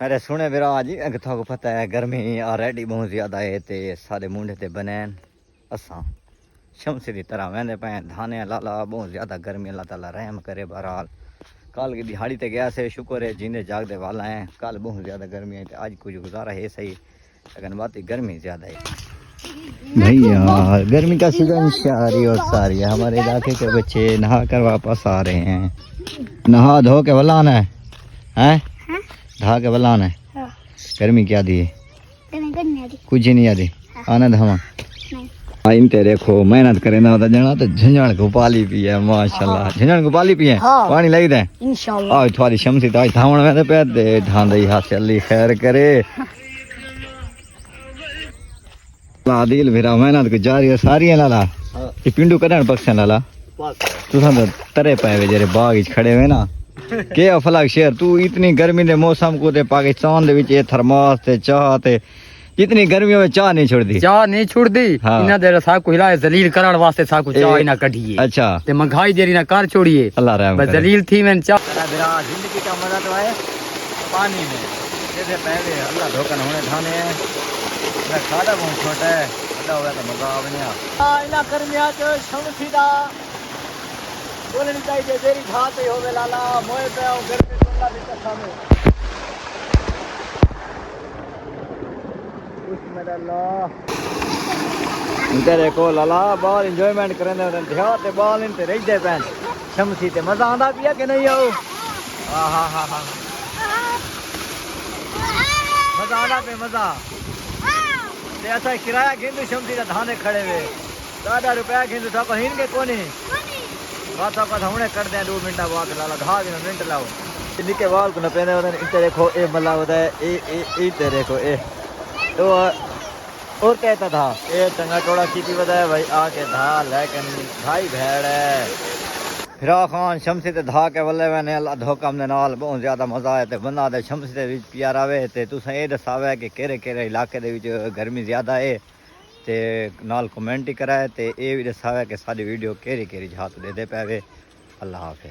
मेरे सुने विराज जी को पता है गर्मी ऑलरेडी बहुत ज़्यादा है ते सारे मुंडे ते बनैन असां शमसी की तरह वहदे पे धाने लाला बहुत ज़्यादा गर्मी अल्लाह ताला रहम करे। बहरहाल कल की दिहाड़ी ते गया से शुक्र है जींदे जागदे वाला हैं। कल बहुत ज़्यादा गर्मी है आज कुछ गुजारा है सही, लेकिन बात गर्मी ज़्यादा है भैया। गर्मी का सीजन सारी और सारी है। हमारे इलाके के बच्चे नहा कर वापस आ रहे हैं। नहा धो के वलाना है धा के वलाना है। गर्मी क्या दी है कुछ ही नहीं आती आना धावा इन ते देखो मेहनत करे ना होता जना तो झंझण को पाली पी है माशाल्लाह। झंझण को पाली पी है पानी लगी दे इंशाल्लाह। आज थोड़ी शमसी ताज धावण में पे दे ढांदई हाथ अल्लाह खैर करे। दिल फिरा मेहनत को जारी है सारी है लाला। ये पिंडू करण पक्षन लाला तुसा तो तरे पाए जेरे बाग खड़े हुए ना के अफलाक शेर तू इतनी गर्मी दे मौसम को ते पाकिस्तान दे विच ये थर्मास ते चाह ते इतनी गर्मियों में चाह नहीं छोड़दी हाँ। इना देर सा को हिलाए जलील करण वास्ते सा को चाह इना कढिए। अच्छा ते महंगाई देरी ना कर छोड़िए अल्लाह रहम करे। जलील थी मैं चाह जिंदगी का मजा तो है पानी में जैसे पहले अल्लाह धोकन होने थाने मैं खादा बहुत छोटा है अल्लाह होगा तो मजा आवने आ इना गर्मियां तो शमसी दा बोलनी चाहिए तेरी घात ही होवे लाला मोए पे आओ गर्मी तो अल्लाह दी कसम है इनते देखो लाला बाल एंजॉयमेंट करेंदे होंदे ध्यान ते बाल इनते रहिदे पैन शमसी ते मजा आंदा पिया कि नहीं आओ हा मजा आंदा पे मजा ते असा किराया घेंदू शमसी दा धाने खड़े वे 10 रुपया घेंदू तो हिन के कोनी बातों का हमने कर दे 2 मिनट बाद लाला 10 मिनट लाओ निके वाल को न पेने होंदे इनते देखो ए मला होता है ए ते देखो ए तो और कहता था ये टंगा टोड़ा की बताया भाई आके धा लेकिन भाई भेड़ है। फिरा खान शमसी ते धा के वल्ले मैंने अल्लाह धोकम दे नाल बहुत ज्यादा मजा आया ते बंदा ते शमसी दे विच प्यारा वे ते तुसें ये दसावे कि केरे इलाके दे विच गर्मी ज्यादा है ते नाल कमेंट ही कराए ते ये भी दसावे कि साडी वीडियो केरी जहात दे पावे। अल्लाह हाफिज़।